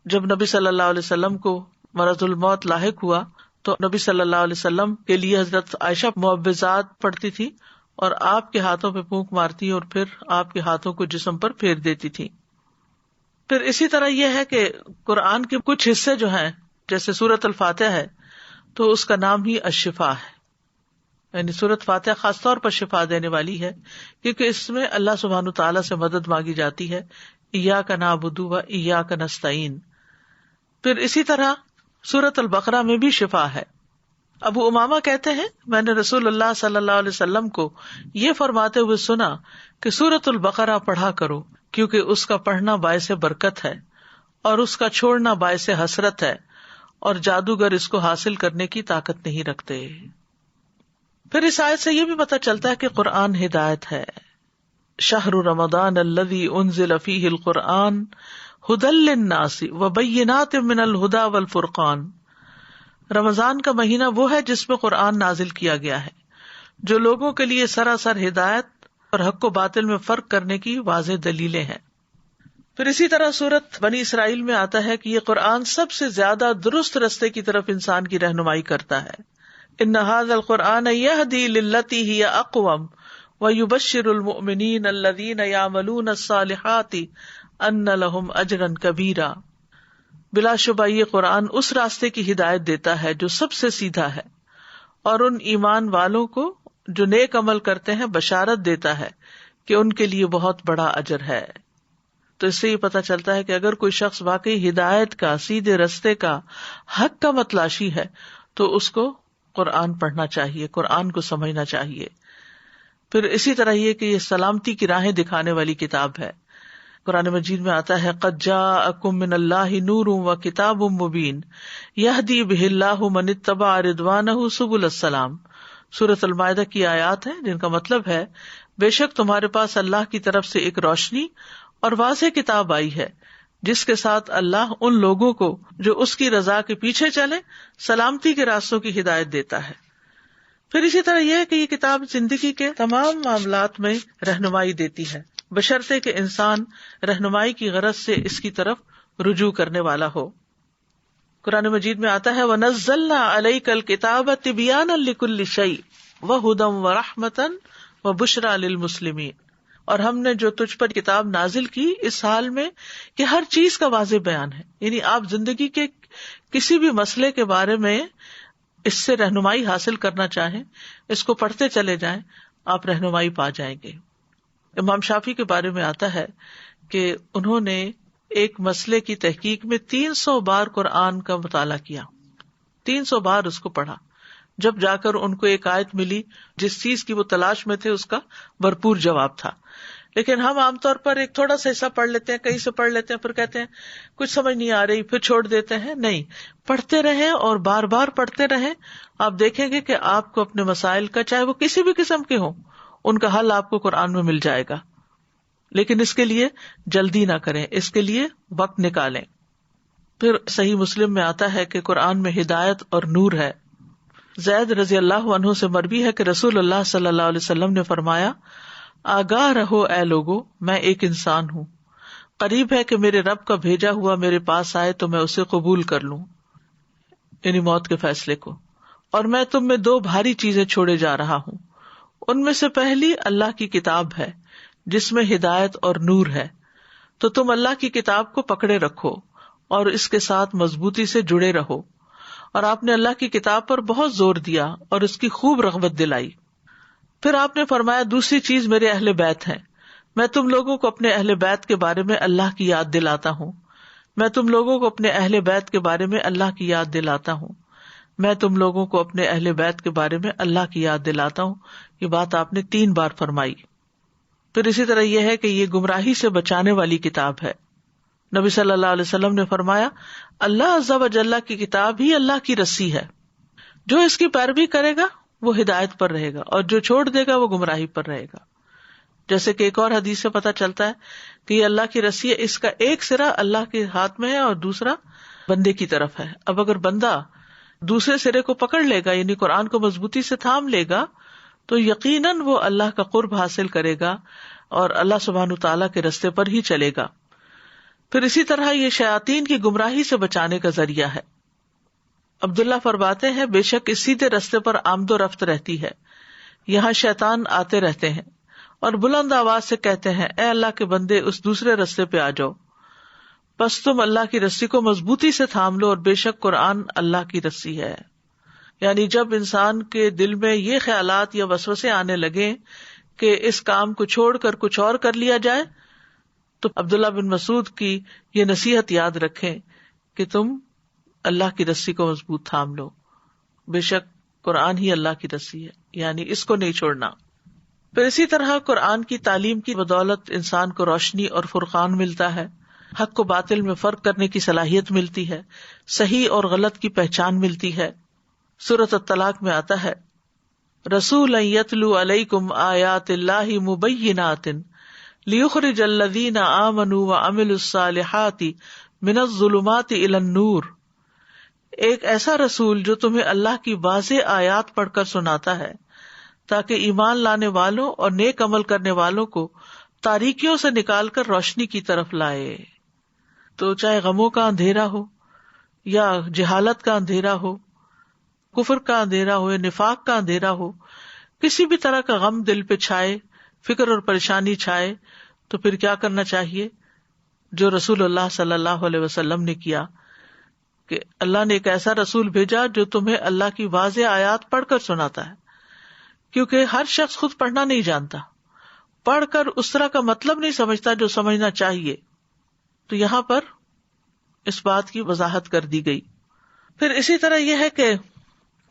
جب نبی صلی اللہ علیہ وسلم کو مرض الموت لاحق ہوا تو نبی صلی اللہ علیہ وسلم کے لیے حضرت عائشہ معوذات پڑھتی تھی اور آپ کے ہاتھوں پہ پھونک مارتی اور پھر آپ کے ہاتھوں کو جسم پر پھیر دیتی تھی. پھر اسی طرح یہ ہے کہ قرآن کے کچھ حصے جو ہیں جیسے سورۃ الفاتحہ ہے تو اس کا نام ہی الشفا ہے، یعنی سورۃ فاتحہ خاص طور پر شفا دینے والی ہے کیونکہ اس میں اللہ سبحانہ تعالیٰ سے مدد مانگی جاتی ہے، ایاک نعبد و ایاک نستعین. پھر اسی طرح سورۃ البقرہ میں بھی شفا ہے. ابو امامہ کہتے ہیں میں نے رسول اللہ صلی اللہ علیہ وسلم کو یہ فرماتے ہوئے سنا کہ سورۃ البقرہ پڑھا کرو کیونکہ اس کا پڑھنا باعث برکت ہے اور اس کا چھوڑنا باعث حسرت ہے، اور جادوگر اس کو حاصل کرنے کی طاقت نہیں رکھتے. پھر اس آیت سے یہ بھی پتہ چلتا ہے کہ قرآن ہدایت ہے. شہر رمضان الذی انزل فیہ القرآن ھدی للناس وبینات من الھدی والفرقان. رمضان کا مہینہ وہ ہے جس میں قرآن نازل کیا گیا ہے جو لوگوں کے لیے سراسر ہدایت اور حق و باطل میں فرق کرنے کی واضح دلیلیں ہیں. پھر اسی طرح سورۃ بنی اسرائیل میں آتا ہے کہ یہ قرآن سب سے زیادہ درست رستے کی طرف انسان کی رہنمائی کرتا ہے. ان ھذا القرآن یہدی للتی ہی اقوم ویبشر المؤمنین الذین یعملون الصالحات ان لہم اجرا کبیرا. بلا شبہ یہ قرآن اس راستے کی ہدایت دیتا ہے جو سب سے سیدھا ہے، اور ان ایمان والوں کو جو نیک عمل کرتے ہیں بشارت دیتا ہے کہ ان کے لیے بہت بڑا اجر ہے. تو اس سے یہ پتہ چلتا ہے کہ اگر کوئی شخص واقعی ہدایت کا، سیدھے رستے کا، حق کا متلاشی ہے تو اس کو قرآن پڑھنا چاہیے، قرآن کو سمجھنا چاہیے. پھر اسی طرح یہ کہ یہ سلامتی کی راہیں دکھانے والی کتاب ہے. قرآن مجید میں آتا ہے قد جاءکم من اللہ نور و کتاب مبین یہدی بہ اللہ من اتبع رضوانہ سبل السلام. سورۃ المائدہ کی آیات ہیں جن کا مطلب ہے بے شک تمہارے پاس اللہ کی طرف سے ایک روشنی اور واضح کتاب آئی ہے جس کے ساتھ اللہ ان لوگوں کو جو اس کی رضا کے پیچھے چلے سلامتی کے راستوں کی ہدایت دیتا ہے. پھر اسی طرح یہ ہے کہ یہ کتاب زندگی کے تمام معاملات میں رہنمائی دیتی ہے، بشرطے کہ انسان رہنمائی کی غرض سے اس کی طرف رجوع کرنے والا ہو. قرآن مجید میں آتا ہے وَنَزَّلْنَا عَلَيْكَ الْكِتَابَ تِبْيَانًا لِكُلِّ شَيْءٍ وَهُدًى وَرَحْمَةً وَبُشْرَى لِلْمُسْلِمِينَ، اور ہم نے جو تجھ پر کتاب نازل کی اس حال میں کہ ہر چیز کا واضح بیان ہے. یعنی آپ زندگی کے کسی بھی مسئلے کے بارے میں اس سے رہنمائی حاصل کرنا چاہیں، اس کو پڑھتے چلے جائیں، آپ رہنمائی پا جائیں گے. امام شافعی کے بارے میں آتا ہے کہ انہوں نے ایک مسئلے کی تحقیق میں 300 بار قرآن کا مطالعہ کیا، 300 بار اس کو پڑھا، جب جا کر ان کو ایک آیت ملی جس چیز کی وہ تلاش میں تھے اس کا بھرپور جواب تھا. لیکن ہم عام طور پر ایک تھوڑا سا حصہ پڑھ لیتے ہیں، کہیں سے پڑھ لیتے ہیں، پھر کہتے ہیں کچھ سمجھ نہیں آ رہی، پھر چھوڑ دیتے ہیں. نہیں، پڑھتے رہیں اور بار بار پڑھتے رہیں. آپ دیکھیں گے کہ آپ کو اپنے مسائل کا، چاہے وہ کسی بھی قسم کے ہوں، ان کا حل آپ کو قرآن میں مل جائے گا. لیکن اس کے لیے جلدی نہ کریں، اس کے لیے وقت نکالیں. پھر صحیح مسلم میں آتا ہے کہ قرآن میں ہدایت اور نور ہے. زید رضی اللہ عنہ سے مروی ہے کہ رسول اللہ صلی اللہ علیہ وسلم نے فرمایا آگاہ رہو اے لوگو، میں ایک انسان ہوں، قریب ہے کہ میرے رب کا بھیجا ہوا میرے پاس آئے تو میں اسے قبول کر لوں، یعنی موت کے فیصلے کو. اور میں تم میں 2 بھاری چیزیں چھوڑے جا رہا ہوں. ان میں سے پہلی اللہ کی کتاب ہے جس میں ہدایت اور نور ہے، تو تم اللہ کی کتاب کو پکڑے رکھو اور اس کے ساتھ مضبوطی سے جڑے رہو. اور آپ نے اللہ کی کتاب پر بہت زور دیا اور اس کی خوب رغبت دلائی. پھر آپ نے فرمایا دوسری چیز میرے اہل بیت ہیں، میں تم لوگوں کو اپنے اہل بیت کے بارے میں اللہ کی یاد دلاتا ہوں، میں تم لوگوں کو اپنے اہل بیت کے بارے میں اللہ کی یاد دلاتا ہوں، میں تم لوگوں کو اپنے اہل بیت کے بارے میں اللہ کی یاد دلاتا ہوں. یہ بات آپ نے 3 بار فرمائی. پھر اسی طرح یہ ہے کہ یہ گمراہی سے بچانے والی کتاب ہے. نبی صلی اللہ علیہ وسلم نے فرمایا اللہ عز و جل کی کتاب ہی اللہ کی رسی ہے، جو اس کی پیروی کرے گا وہ ہدایت پر رہے گا اور جو چھوڑ دے گا وہ گمراہی پر رہے گا. جیسے کہ ایک اور حدیث سے پتہ چلتا ہے کہ یہ اللہ کی رسی ہے، اس کا ایک سرا اللہ کے ہاتھ میں ہے اور دوسرا بندے کی طرف ہے. اب اگر بندہ دوسرے سرے کو پکڑ لے گا، یعنی قرآن کو مضبوطی سے تھام لے گا، تو یقیناً وہ اللہ کا قرب حاصل کرے گا اور اللہ سبحانہ تعالیٰ کے رستے پر ہی چلے گا. پھر اسی طرح یہ شیاطین کی گمراہی سے بچانے کا ذریعہ ہے. عبداللہ فرماتے ہیں بے شک اس سیدھے رستے پر آمد و رفت رہتی ہے، یہاں شیطان آتے رہتے ہیں اور بلند آواز سے کہتے ہیں اے اللہ کے بندے اس دوسرے رستے پہ آ جاؤ. بس تم اللہ کی رسی کو مضبوطی سے تھام لو اور بے شک قرآن اللہ کی رسی ہے. یعنی جب انسان کے دل میں یہ خیالات یا وسوسے آنے لگے کہ اس کام کو چھوڑ کر کچھ اور کر لیا جائے، تو عبداللہ بن مسعود کی یہ نصیحت یاد رکھیں کہ تم اللہ کی رسی کو مضبوط تھام لو، بے شک قرآن ہی اللہ کی رسی ہے، یعنی اس کو نہیں چھوڑنا. پھر اسی طرح قرآن کی تعلیم کی بدولت انسان کو روشنی اور فرقان ملتا ہے، حق و باطل میں فرق کرنے کی صلاحیت ملتی ہے، صحیح اور غلط کی پہچان ملتی ہے. سورۃ الطلاق میں آتا ہے رسولا یتلو علیکم آیات اللہ مبینات لیخرج الذین آمنوا وعملوا الصالحات من الظلمات الی النور. ایک ایسا رسول جو تمہیں اللہ کی واضح آیات پڑھ کر سناتا ہے تاکہ ایمان لانے والوں اور نیک عمل کرنے والوں کو تاریکیوں سے نکال کر روشنی کی طرف لائے. تو چاہے غموں کا اندھیرا ہو یا جہالت کا اندھیرا ہو، کفر کا اندھیرا ہو یا نفاق کا اندھیرا ہو، کسی بھی طرح کا غم دل پہ چھائے، فکر اور پریشانی چھائے، تو پھر کیا کرنا چاہیے؟ جو رسول اللہ صلی اللہ علیہ وسلم نے کیا کہ اللہ نے ایک ایسا رسول بھیجا جو تمہیں اللہ کی واضح آیات پڑھ کر سناتا ہے، کیونکہ ہر شخص خود پڑھنا نہیں جانتا، پڑھ کر اس طرح کا مطلب نہیں سمجھتا جو سمجھنا چاہیے. تو یہاں پر اس بات کی وضاحت کر دی گئی. پھر اسی طرح یہ ہے کہ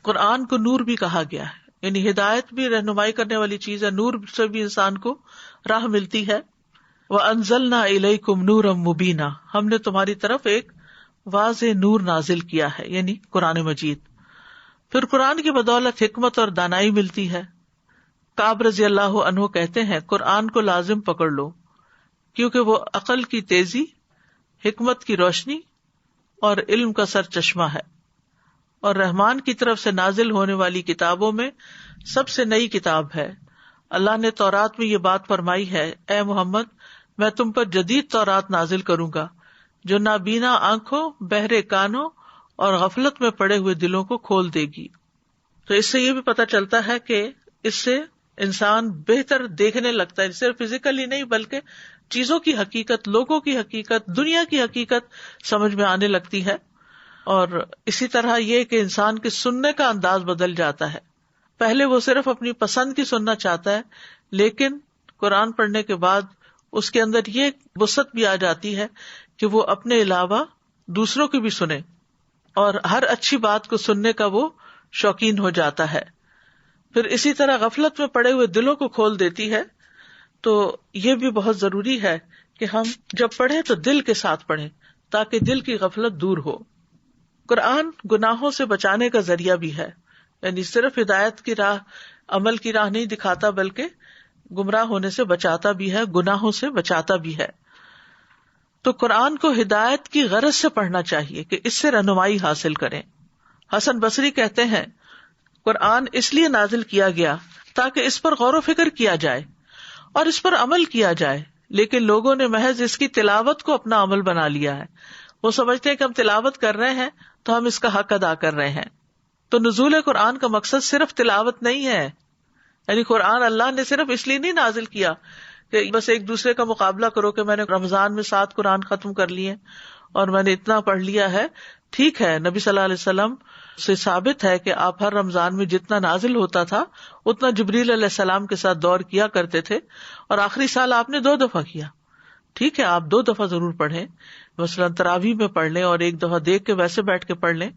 قرآن کو نور بھی کہا گیا ہے، یعنی ہدایت بھی رہنمائی کرنے والی چیز ہے، نور سے بھی انسان کو راہ ملتی ہے. وَأَنزَلْنَا إِلَيْكُمْ نُورًا مُبِينًا، ہم نے تمہاری طرف ایک واضح نور نازل کیا ہے، یعنی قرآن مجید. پھر قرآن کی بدولت حکمت اور دانائی ملتی ہے. کعب رضی اللہ عنہ کہتے ہیں قرآن کو لازم پکڑ لو کیونکہ وہ عقل کی تیزی، حکمت کی روشنی اور علم کا سر چشمہ ہے، اور رحمان کی طرف سے نازل ہونے والی کتابوں میں سب سے نئی کتاب ہے۔ اللہ نے تورات میں یہ بات فرمائی ہے، اے محمد میں تم پر جدید تورات نازل کروں گا جو نابینا آنکھوں، بہرے کانوں اور غفلت میں پڑے ہوئے دلوں کو کھول دے گی۔ تو اس سے یہ بھی پتہ چلتا ہے کہ اس سے انسان بہتر دیکھنے لگتا ہے، صرف فزیکلی نہیں بلکہ چیزوں کی حقیقت، لوگوں کی حقیقت، دنیا کی حقیقت سمجھ میں آنے لگتی ہے۔ اور اسی طرح یہ کہ انسان کے سننے کا انداز بدل جاتا ہے۔ پہلے وہ صرف اپنی پسند کی سننا چاہتا ہے، لیکن قرآن پڑھنے کے بعد اس کے اندر یہ وسعت بھی آ جاتی ہے کہ وہ اپنے علاوہ دوسروں کی بھی سنے، اور ہر اچھی بات کو سننے کا وہ شوقین ہو جاتا ہے۔ پھر اسی طرح غفلت میں پڑے ہوئے دلوں کو کھول دیتی ہے۔ تو یہ بھی بہت ضروری ہے کہ ہم جب پڑھیں تو دل کے ساتھ پڑھیں تاکہ دل کی غفلت دور ہو۔ قرآن گناہوں سے بچانے کا ذریعہ بھی ہے، یعنی صرف ہدایت کی راہ، عمل کی راہ نہیں دکھاتا بلکہ گمراہ ہونے سے بچاتا بھی ہے، گناہوں سے بچاتا بھی ہے۔ تو قرآن کو ہدایت کی غرض سے پڑھنا چاہیے کہ اس سے رہنمائی حاصل کریں۔ حسن بصری کہتے ہیں قرآن اس لیے نازل کیا گیا تاکہ اس پر غور و فکر کیا جائے اور اس پر عمل کیا جائے، لیکن لوگوں نے محض اس کی تلاوت کو اپنا عمل بنا لیا ہے۔ وہ سمجھتے ہیں کہ ہم تلاوت کر رہے ہیں تو ہم اس کا حق ادا کر رہے ہیں۔ تو نزول قرآن کا مقصد صرف تلاوت نہیں ہے، یعنی قرآن اللہ نے صرف اس لیے نہیں نازل کیا کہ بس ایک دوسرے کا مقابلہ کرو کہ میں نے رمضان میں 7 قرآن ختم کر لیے اور میں نے اتنا پڑھ لیا ہے۔ ٹھیک ہے، نبی صلی اللہ علیہ وسلم سے ثابت ہے کہ آپ ہر رمضان میں جتنا نازل ہوتا تھا اتنا جبریل علیہ السلام کے ساتھ دور کیا کرتے تھے، اور آخری سال آپ نے 2 دفعہ کیا۔ ٹھیک ہے، آپ 2 دفعہ ضرور پڑھیں، مثلاً تراویح میں پڑھ لیں اور 1 دفعہ دیکھ کے ویسے بیٹھ کے پڑھ لیں۔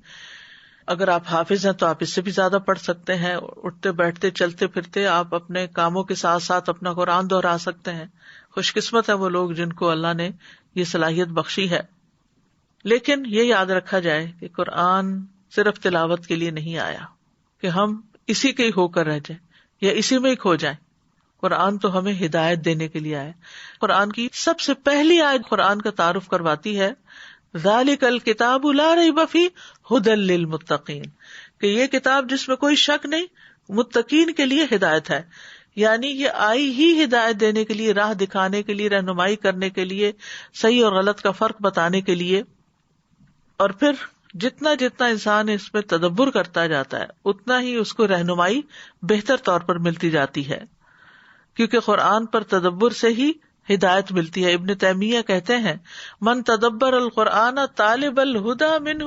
اگر آپ حافظ ہیں تو آپ اس سے بھی زیادہ پڑھ سکتے ہیں، اٹھتے بیٹھتے چلتے پھرتے آپ اپنے کاموں کے ساتھ ساتھ اپنا قرآن دہرا سکتے ہیں۔ خوش قسمت ہے وہ لوگ جن کو اللہ نے یہ صلاحیت بخشی ہے۔ لیکن یہ یاد رکھا جائے کہ قرآن صرف تلاوت کے لیے نہیں آیا کہ ہم اسی کے ہی ہو کر رہ جائیں یا اسی میں ہی کھو جائیں۔ قرآن تو ہمیں ہدایت دینے کے لیے آیا۔ قرآن کی سب سے پہلی آیت قرآن کا تعارف کرواتی ہے ذالک الکتاب لا ریب فیہ ھدی للمتقین، کہ یہ کتاب جس میں کوئی شک نہیں متقین کے لیے ہدایت ہے، یعنی یہ آئی ہی ہدایت دینے کے لیے، راہ دکھانے کے لیے، رہنمائی کرنے کے لیے، صحیح اور غلط کا فرق بتانے کے لیے۔ اور پھر جتنا جتنا انسان اس میں تدبر کرتا جاتا ہے اتنا ہی اس کو رہنمائی بہتر طور پر ملتی جاتی ہے، کیونکہ قرآن پر تدبر سے ہی ہدایت ملتی ہے۔ ابن تیمیہ کہتے ہیں من تدبر القرآن طالب الہدی منہ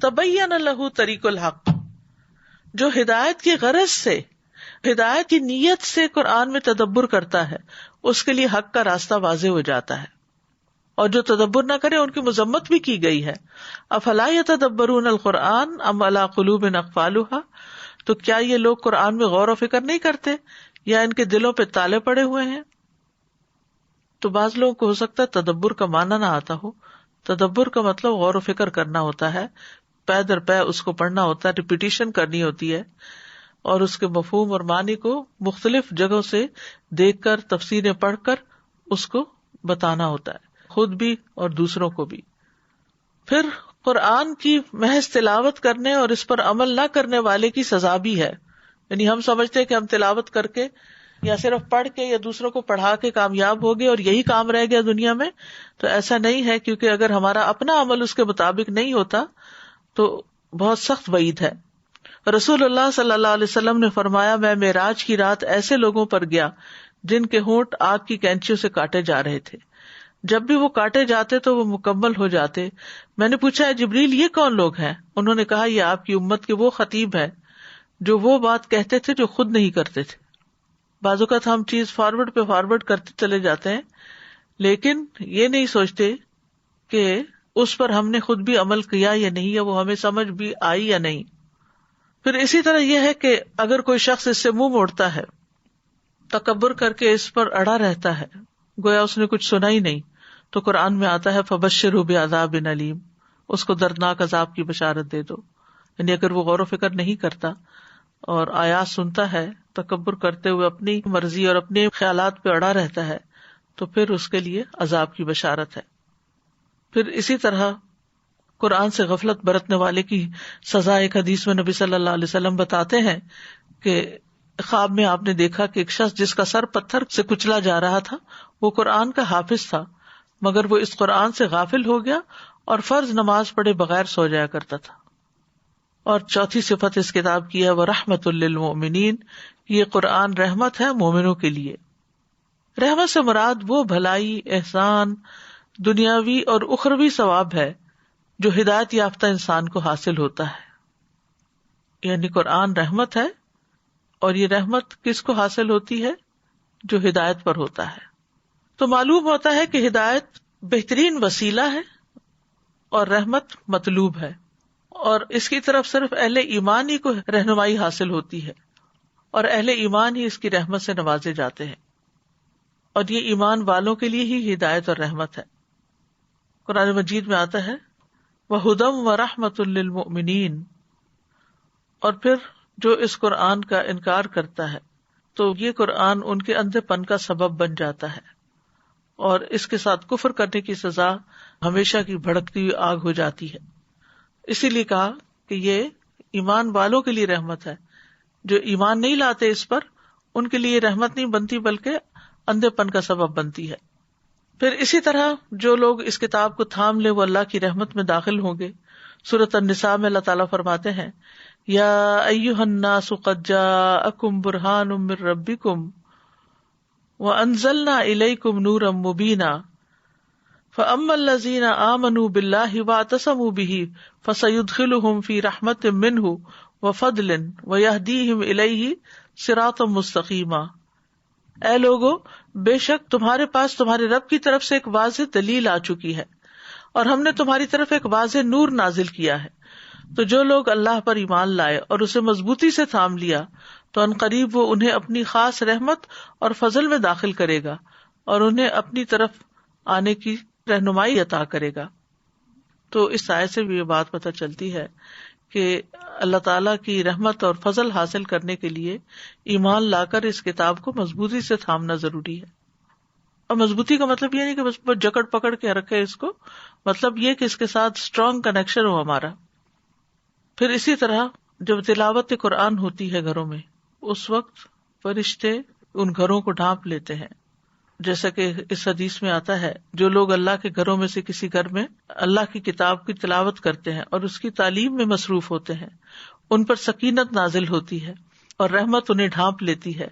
تبین لہ طریق الحق، جو ہدایت کی غرض سے، ہدایت کی نیت سے قرآن میں تدبر کرتا ہے اس کے لیے حق کا راستہ واضح ہو جاتا ہے، اور جو تدبر نہ کرے ان کی مذمت بھی کی گئی ہے۔ افلا یتدبرون القرآن ام علی قلوب اقفالها، تو کیا یہ لوگ قرآن میں غور و فکر نہیں کرتے یا ان کے دلوں پہ تالے پڑے ہوئے ہیں؟ تو بعض لوگوں کو ہو سکتا ہے تدبر کا معنی نہ آتا ہو۔ تدبر کا مطلب غور و فکر کرنا ہوتا ہے، پے در پے اس کو پڑھنا ہوتا ہے، ریپیٹیشن کرنی ہوتی ہے، اور اس کے مفہوم اور معنی کو مختلف جگہوں سے دیکھ کر، تفسیریں پڑھ کر اس کو بتانا ہوتا ہے، خود بھی اور دوسروں کو بھی۔ پھر قرآن کی محض تلاوت کرنے اور اس پر عمل نہ کرنے والے کی سزا بھی ہے، یعنی ہم سمجھتے ہیں کہ ہم تلاوت کر کے یا صرف پڑھ کے یا دوسروں کو پڑھا کے کامیاب ہو گئے اور یہی کام رہ گیا دنیا میں، تو ایسا نہیں ہے، کیونکہ اگر ہمارا اپنا عمل اس کے مطابق نہیں ہوتا تو بہت سخت وعید ہے۔ رسول اللہ صلی اللہ علیہ وسلم نے فرمایا میں معراج کی رات ایسے لوگوں پر گیا جن کے ہونٹ آگ کی کینچیوں سے کاٹے جا رہے تھے، جب بھی وہ کاٹے جاتے تو وہ مکمل ہو جاتے۔ میں نے پوچھا جبریل یہ کون لوگ ہیں؟ انہوں نے کہا یہ آپ کی امت کے وہ خطیب ہیں جو وہ بات کہتے تھے جو خود نہیں کرتے تھے۔ بعض اوقات ہم چیز فارورڈ پہ فارورڈ کرتے چلے جاتے ہیں لیکن یہ نہیں سوچتے کہ اس پر ہم نے خود بھی عمل کیا یا نہیں، یا وہ ہمیں سمجھ بھی آئی یا نہیں۔ پھر اسی طرح یہ ہے کہ اگر کوئی شخص اس سے منہ موڑتا ہے، تکبر کر کے اس پر اڑا رہتا ہے، گویا اس نے کچھ سنا ہی نہیں، تو قرآن میں آتا ہے فبشرہ بعذاب علیم، اس کو دردناک عذاب کی بشارت دے دو۔ یعنی اگر وہ غور و فکر نہیں کرتا اور آیات سنتا ہے، تکبر کرتے ہوئے اپنی مرضی اور اپنے خیالات پہ اڑا رہتا ہے، تو پھر اس کے لیے عذاب کی بشارت ہے۔ پھر اسی طرح قرآن سے غفلت برتنے والے کی سزا ایک حدیث میں نبی صلی اللہ علیہ وسلم بتاتے ہیں کہ خواب میں آپ نے دیکھا کہ ایک شخص جس کا سر پتھر سے کچلا جا رہا تھا وہ قرآن کا حافظ تھا، مگر وہ اس قرآن سے غافل ہو گیا اور فرض نماز پڑھے بغیر سو جایا کرتا تھا۔ اور چوتھی صفت اس کتاب کی ہے وَرَحْمَةٌ لِّلْمُؤْمِنِينَ، یہ قرآن رحمت ہے مومنوں کے لیے۔ رحمت سے مراد وہ بھلائی، احسان، دنیاوی اور اخروی ثواب ہے جو ہدایت یافتہ انسان کو حاصل ہوتا ہے۔ یعنی قرآن رحمت ہے، اور یہ رحمت کس کو حاصل ہوتی ہے؟ جو ہدایت پر ہوتا ہے۔ تو معلوم ہوتا ہے کہ ہدایت بہترین وسیلہ ہے اور رحمت مطلوب ہے، اور اس کی طرف صرف اہل ایمان ہی کو رہنمائی حاصل ہوتی ہے، اور اہل ایمان ہی اس کی رحمت سے نوازے جاتے ہیں، اور یہ ایمان والوں کے لیے ہی ہدایت اور رحمت ہے۔ قرآن مجید میں آتا ہے وَهُدًى وَرَحْمَةٌ لِّلْمُؤْمِنِينَ، اور پھر جو اس قرآن کا انکار کرتا ہے تو یہ قرآن ان کے اندھے پن کا سبب بن جاتا ہے، اور اس کے ساتھ کفر کرنے کی سزا ہمیشہ کی بھڑکتی ہوئی آگ ہو جاتی ہے۔ اسی لیے کہا کہ یہ ایمان والوں کے لیے رحمت ہے، جو ایمان نہیں لاتے اس پر ان کے لیے رحمت نہیں بنتی بلکہ اندھے پن کا سبب بنتی ہے۔ پھر اسی طرح جو لوگ اس کتاب کو تھام لے وہ اللہ کی رحمت میں داخل ہوں گے۔ سورۃ النساء میں اللہ تعالیٰ فرماتے ہیں یا ایھا الناس قد جاءکم برہان من ربکم وانزلنا الیکم نورا مبینا فاما الذین آمنوا باللہ واعتصموا بہ فسیدخلہم فی رحمت منہ وفضل ویہدیہم الیہ صراطا مستقیما۔ اے لوگو، بے شک تمہارے پاس تمہارے رب کی طرف سے ایک واضح دلیل آ چکی ہے، اور ہم نے تمہاری طرف ایک واضح نور نازل کیا ہے۔ تو جو لوگ اللہ پر ایمان لائے اور اسے مضبوطی سے تھام لیا تو ان قریب وہ انہیں اپنی خاص رحمت اور فضل میں داخل کرے گا، اور انہیں اپنی طرف آنے کی رہنمائی عطا کرے گا۔ تو اس آیت سے بھی یہ بات پتہ چلتی ہے کہ اللہ تعالیٰ کی رحمت اور فضل حاصل کرنے کے لیے ایمان لا کر اس کتاب کو مضبوطی سے تھامنا ضروری ہے۔ اور مضبوطی کا مطلب یہ نہیں کہ بس جکڑ پکڑ کے رکھے اس کو، مطلب یہ کہ اس کے ساتھ اسٹرانگ کنیکشن ہو ہمارا۔ پھر اسی طرح جب تلاوت قرآن ہوتی ہے گھروں میں، اس وقت فرشتے ان گھروں کو ڈھانپ لیتے ہیں، جیسا کہ اس حدیث میں آتا ہے جو لوگ اللہ کے گھروں میں سے کسی گھر میں اللہ کی کتاب کی تلاوت کرتے ہیں اور اس کی تعلیم میں مصروف ہوتے ہیں، ان پر سکینت نازل ہوتی ہے اور رحمت انہیں ڈھانپ لیتی ہے،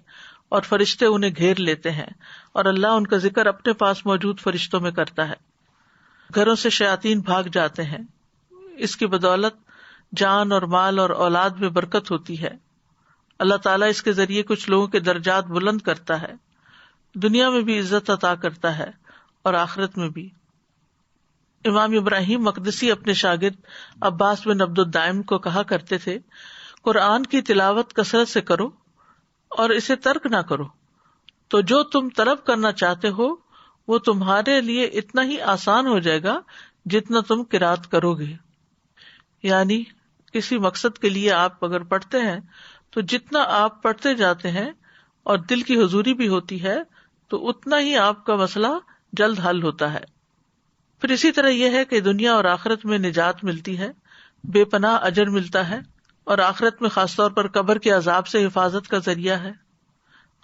اور فرشتے انہیں گھیر لیتے ہیں، اور اللہ ان کا ذکر اپنے پاس موجود فرشتوں میں کرتا ہے۔ گھروں سے شیاطین بھاگ جاتے ہیں، اس کی بدولت جان اور مال اور اولاد میں برکت ہوتی ہے۔ اللہ تعالیٰ اس کے ذریعے کچھ لوگوں کے درجات بلند کرتا ہے، دنیا میں بھی عزت عطا کرتا ہے اور آخرت میں بھی۔ امام ابراہیم مقدسی اپنے شاگرد عباس بن عبد الدائم کو کہا کرتے تھے قرآن کی تلاوت کثرت سے کرو اور اسے ترک نہ کرو، تو جو تم طلب کرنا چاہتے ہو وہ تمہارے لیے اتنا ہی آسان ہو جائے گا جتنا تم قرات کرو گے۔ یعنی کسی مقصد کے لیے آپ اگر پڑھتے ہیں تو جتنا آپ پڑھتے جاتے ہیں اور دل کی حضوری بھی ہوتی ہے تو اتنا ہی آپ کا مسئلہ جلد حل ہوتا ہے۔ پھر اسی طرح یہ ہے کہ دنیا اور آخرت میں نجات ملتی ہے، بے پناہ اجر ملتا ہے، اور آخرت میں خاص طور پر قبر کے عذاب سے حفاظت کا ذریعہ ہے۔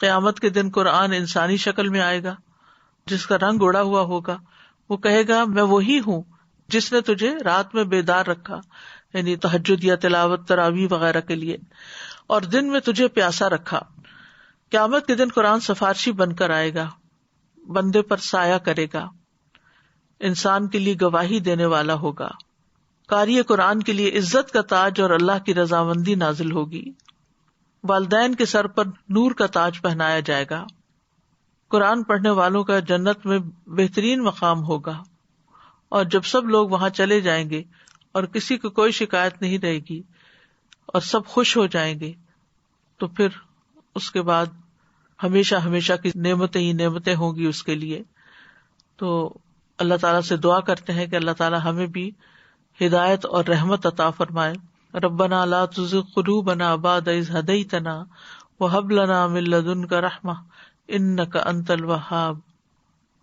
قیامت کے دن قرآن انسانی شکل میں آئے گا جس کا رنگ اڑا ہوا ہوگا، وہ کہے گا میں وہی ہوں جس نے تجھے رات میں بیدار رکھا، یعنی تہجد یا تلاوت تراویح وغیرہ کے لیے، اور دن میں تجھے پیاسا رکھا۔ قیامت کے دن قرآن سفارشی بن کر آئے گا، بندے پر سایہ کرے گا، انسان کے لیے گواہی دینے والا ہوگا۔ قاری قرآن کے لیے عزت کا تاج اور اللہ کی رضامندی نازل ہوگی۔ والدین کے سر پر نور کا تاج پہنایا جائے گا۔ قرآن پڑھنے والوں کا جنت میں بہترین مقام ہوگا، اور جب سب لوگ وہاں چلے جائیں گے اور کسی کو کوئی شکایت نہیں رہے گی اور سب خوش ہو جائیں گے، تو پھر اس کے بعد ہمیشہ ہمیشہ کی نعمتیں ہی نعمتیں ہوں گی اس کے لیے۔ تو اللہ تعالیٰ سے دعا کرتے ہیں کہ اللہ تعالیٰ ہمیں بھی ہدایت اور رحمت عطا فرمائے۔ ربنا لا تزغ قلوبنا بعد اذ ہدیتنا وہب لنا من لدنک رحمہ انک انت الوہاب۔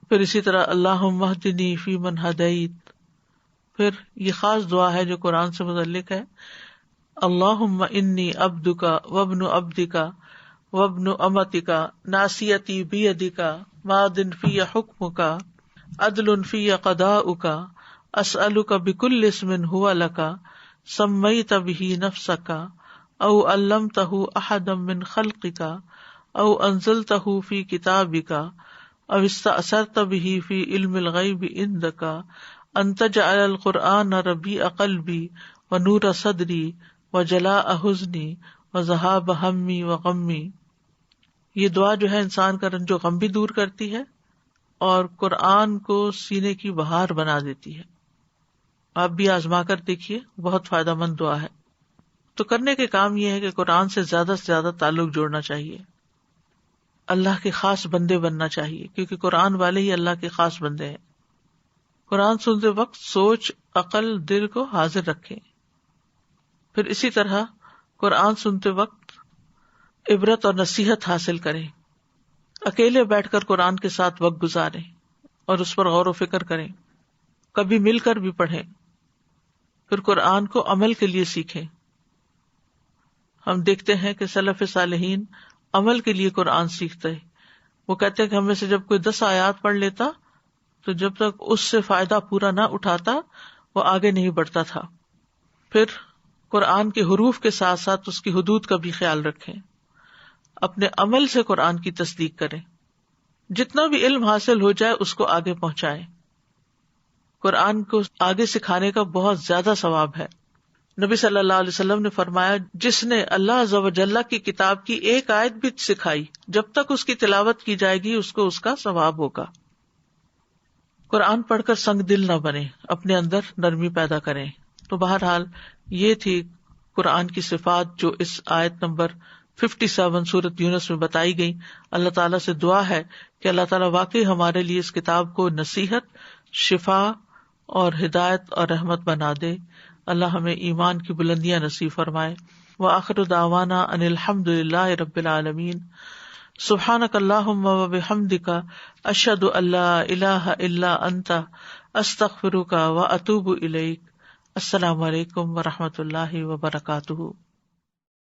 پھر اسی طرح اللہم اہدنی فیمن ہدیت پھر یہ خاص دعا ہے جو قرآن سے متعلق ہے، اللہم انی عبدک وابن عبدک وابن امتک ناصیتی بیدک ماض فی حکمک عدل فی قضاؤک اسألک بکل اسم هو لک سمیت بہ نفسک او علمتہ احدا من خلقک او انزلتہ فی کتابک او استأثرت بہ فی علم الغیب عندک ان تجعل القرآن ربیع قلبی ونور صدری وجلاء حزنی وذہاب ہمی وغمی۔ یہ دعا جو ہے انسان کا رنج و غم بھی دور کرتی ہے اور قرآن کو سینے کی بہار بنا دیتی ہے۔ آپ بھی آزما کر دیکھیے، بہت فائدہ مند دعا ہے۔ تو کرنے کے کام یہ ہے کہ قرآن سے زیادہ تعلق جوڑنا چاہیے، اللہ کے خاص بندے بننا چاہیے، کیونکہ قرآن والے ہی اللہ کے خاص بندے ہیں۔ قرآن سنتے وقت سوچ، عقل، دل کو حاضر رکھیں۔ پھر اسی طرح قرآن سنتے وقت عبرت اور نصیحت حاصل کریں، اکیلے بیٹھ کر قرآن کے ساتھ وقت گزاریں اور اس پر غور و فکر کریں، کبھی مل کر بھی پڑھیں۔ پھر قرآن کو عمل کے لیے سیکھیں۔ ہم دیکھتے ہیں کہ سلف صالحین عمل کے لیے قرآن سیکھتے ہیں۔ وہ کہتے ہیں کہ ہمیں سے جب کوئی 10 آیات پڑھ لیتا تو جب تک اس سے فائدہ پورا نہ اٹھاتا وہ آگے نہیں بڑھتا تھا۔ پھر قرآن کے حروف کے ساتھ ساتھ اس کی حدود کا بھی خیال رکھیں، اپنے عمل سے قرآن کی تصدیق کریں، جتنا بھی علم حاصل ہو جائے اس کو آگے پہنچائیں۔ قرآن کو آگے سکھانے کا بہت زیادہ ثواب ہے۔ نبی صلی اللہ علیہ وسلم نے فرمایا، جس نے اللہ عز و جل کی کتاب کی ایک آیت بھی سکھائی، جب تک اس کی تلاوت کی جائے گی اس کو اس کا ثواب ہوگا۔ قرآن پڑھ کر سنگ دل نہ بنے، اپنے اندر نرمی پیدا کریں۔ تو بہرحال یہ تھی قرآن کی صفات جو اس آیت نمبر 57 سورۃ یونس میں بتائی گئی۔ اللہ تعالیٰ سے دعا ہے کہ اللہ تعالیٰ واقعی ہمارے لیے اس کتاب کو نصیحت، شفا اور ہدایت اور رحمت بنا دے۔ اللہ ہمیں ایمان کی بلندیاں نصیب فرمائے۔ وآخر دعوانا ان الحمد للہ رب العالمین۔ سبحانک اللہم وبحمدک اشہد ان لا الہ الا انت استغفرک واتوب الیک۔ السلام علیکم ورحمۃ اللہ وبرکاتہ۔